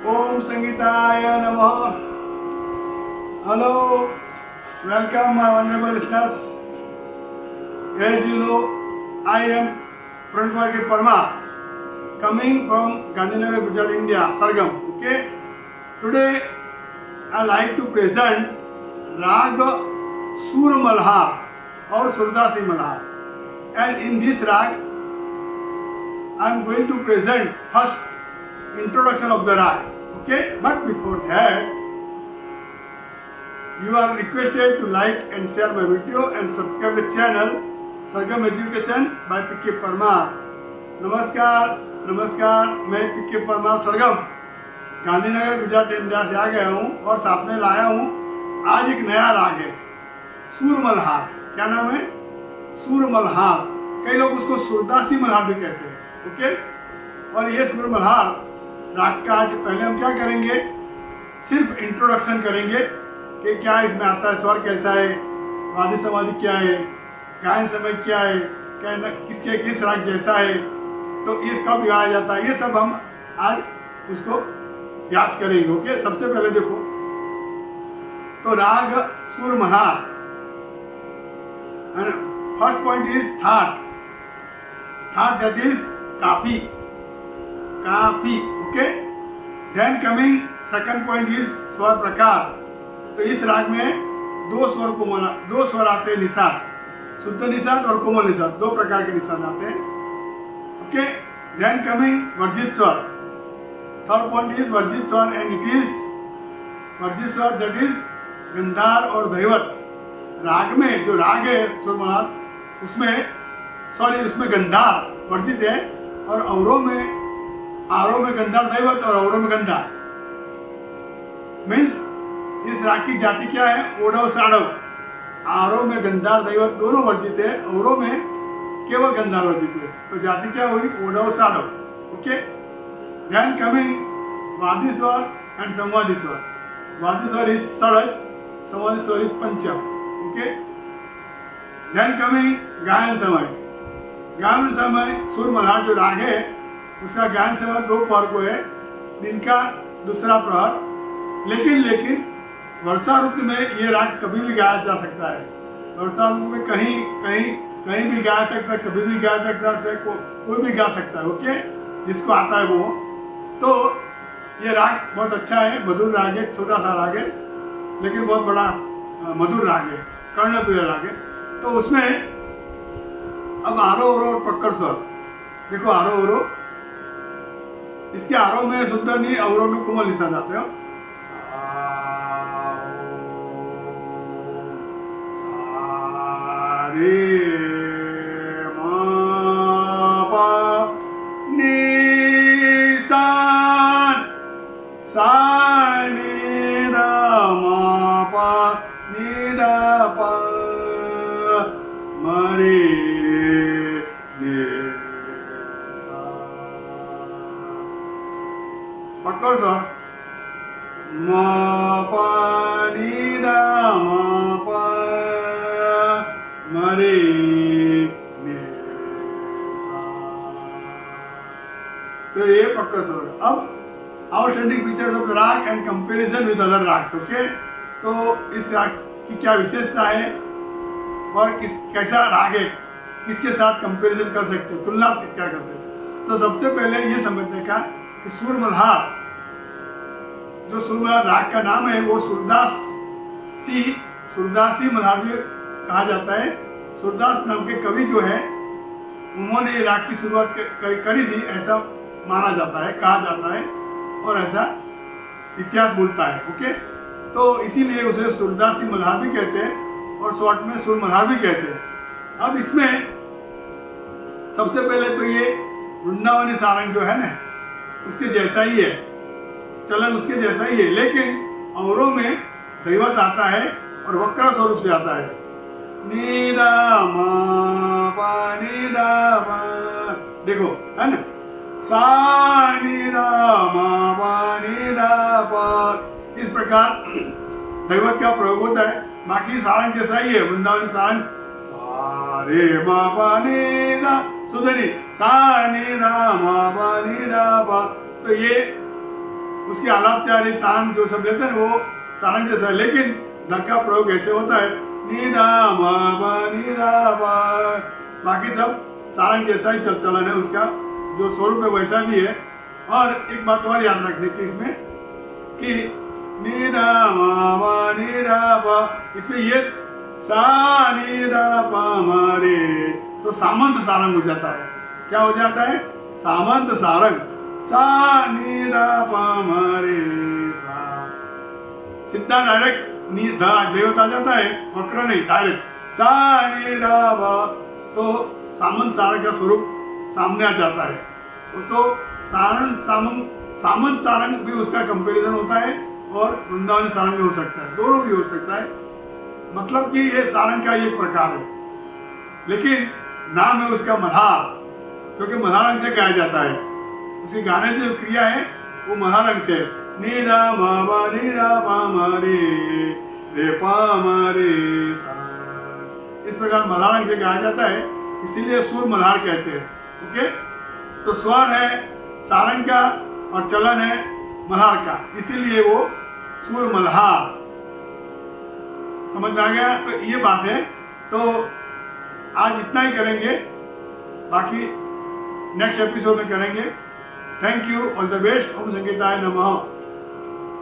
Om Sangeetaya Namaha. Hello, welcome my honorable listeners. As you know, I am Pranit K. Parmar, coming from Gandhinagar, Gujarat, India, Sargam. Okay, today I like to present Rag Sur Malhar or Surdasi Malhar, and in this rag I am going to present first introduction of the rag. Okay, but before that, you are requested to like and share my video and subscribe the channel Sargam Education by P.K. Parmar. नमस्कार, मैं P.K. Parmar सरगम Gandhinagar Gujarat India से आ गया हूँ और साथ में लाया हूँ आज एक नया राग है सूर मल्हार। क्या नाम है? सूर मल्हार। कई लोग उसको सुरदासी मल्हार भी कहते हैं। ओके, और ये सूर मल्हार राग का आज पहले हम क्या करेंगे, सिर्फ इंट्रोडक्शन करेंगे कि क्या इसमें आता है, स्वर कैसा है, वादी समाधि क्या है, गायन समय क्या है, किसके किस राग जैसा है, तो ये कब गाया जाता है, ये सब हम आज उसको याद करेंगे। ओके, सबसे पहले देखो तो raag Sur Malhar, first point is thaat that is Kafi. Okay, then coming second point is swar prakar. तो इस राग में दो स्वर आते हैं निषाद, शुद्ध निषाद और कोमल निषाद, दो प्रकार के निषाद आते हैं। ओके, देन कमिंग वर्जित स्वर। थर्ड पॉइंट इज वर्जित स्वर एंड इट इज वर्जित स्वर दैट इज गंधार और दैवत। राग में जो राग है सूर मल्हार उसमें गंधार वर्जित है और आरों में गंधार दैवत और अवरों में गंधार। मीन्स इस राग की जाति क्या है? ओढ़व साढ़व। आरों में गंधार दैवत दोनों वर्जित है, अवरों में केवल गंधार वर्जित है, तो जाति क्या हुई? ओढ़व साढ़व। ओके, देन कमिंग वादी स्वर एंड संवादी स्वर। वादी स्वर इज षडज, संवादी स्वर इज पंचम। ओके, देन कमिंग गायन समय। गायन समय सूर मल्हार जो राग है उसका गायन समय दो पहर को है, दिन का दूसरा प्रहर। लेकिन वर्षा ऋतु में ये राग कभी भी गाया जा सकता है। वर्षा ऋतु में कहीं भी गा सकता है, कभी भी गा सकता है, कोई भी गा सकता है। ओके, जिसको आता है वो। तो ये राग बहुत अच्छा है, मधुर राग है, छोटा सा राग है लेकिन बहुत बड़ा मधुर राग है, कर्णप्रिय राग है। तो उसमें अब आरो और पक्कर स्वर देखो, आरो इसके आरो में शुद्ध नहीं, अवरों में कोमल निषाद आते हो। रे मा पा नी सा नी दा मा पा नी दा पा मरे ने सा। पकड़ स्वर मा पा नी दा मा पा मरे ने सा। तो ये पक्का स्वर। अब आउटस्टैंडिंग फीचर्स ऑफ राग and comparison with other ragas. Okay, तो इस राग की क्या विशेषता है और कैसा राग है, किसके साथ कंपैरिजन कर सकते हैं, तुलना क्या कर सकते हैं। तो सबसे पहले ये समझने का कि सूर मल्हार, जो सूर मल्हार राग का नाम है वो सुरदासी मल्हार भी कहा जाता है। सूरदास नाम के कवि जो है उन्होंने राग की शुरुआत करी थी, ऐसा माना जाता है, कहा जाता है और ऐसा इतिहास बोलता है। ओके, तो इसीलिए उसे सुरदासी मल्हार भी कहते हैं और शॉर्ट में सूर मल्हार भी कहते हैं। अब इसमें सबसे पहले तो ये वृंदावनी सारंग जो है ना उसके जैसा ही है, चलन उसके जैसा ही है, लेकिन अवरों में दैवत आता है और वक्र स्वरूप से आता है। नी दा मा पा नी दा पा, देखो है ना, सा नी दा मा पा नी दा पा, इस प्रकार दैवत का प्रयोग होता है। बाकी सारंग जैसा ही है, वृंदावनी सारंग सा रे मा पा नी दा, सुधनी सा नी दा मा पा नी दा पा। तो ये उसकी आलापचारी तान जो सब लेते हैं वो सारंग जैसा है, लेकिन धक्का प्रयोग ऐसे होता है नीदा बाबा नीदा बा, बाकी सब सारंग जैसा ही चलन है, उसका जो स्वरूप है वैसा भी है। और एक बात और याद रखने की इसमें कि नीदा बाबा नीदा बा, इसमें ये सा नीदा पा मारे तो सामंत सारंग हो जाता है। क्या हो जाता है? सामंत सारंग। सा नीदा पा मारे सा, सीधा डायरेक्ट देवता जाता है, वक्र नहीं, डायरेक्ट सा नीदा पा, तो सामंत सारंग का स्वरूप सामने आ जाता है। तो सामंत सारंग भी उसका कंपैरिजन होता है और वृंदावन सारंग भी हो सकता है, दोनों भी हो सकता है। मतलब कि ये सारंग का एक प्रकार है, लेकिन नाम है उसका मल्हार, क्योंकि मल्हार रंग से गाया जाता है। उसकी गाने की जो क्रिया है वो मल्हार रंग से है। नीदा बाबा नीदा पा रे पा मारे सा, इस प्रकार मल्हार रंग से गाया जाता है, इसीलिए सुर मल्हार कहते हैं। ओके, तो स्वर है सारंग का और चलन है मल्हार का, इसीलिए वो सुर मल्हार। समझ में आ गया? तो ये बात है। तो आज इतना ही करेंगे, बाकी नेक्स्ट एपिसोड में करेंगे। Thank you, all the best. ओम संगीताय नमः।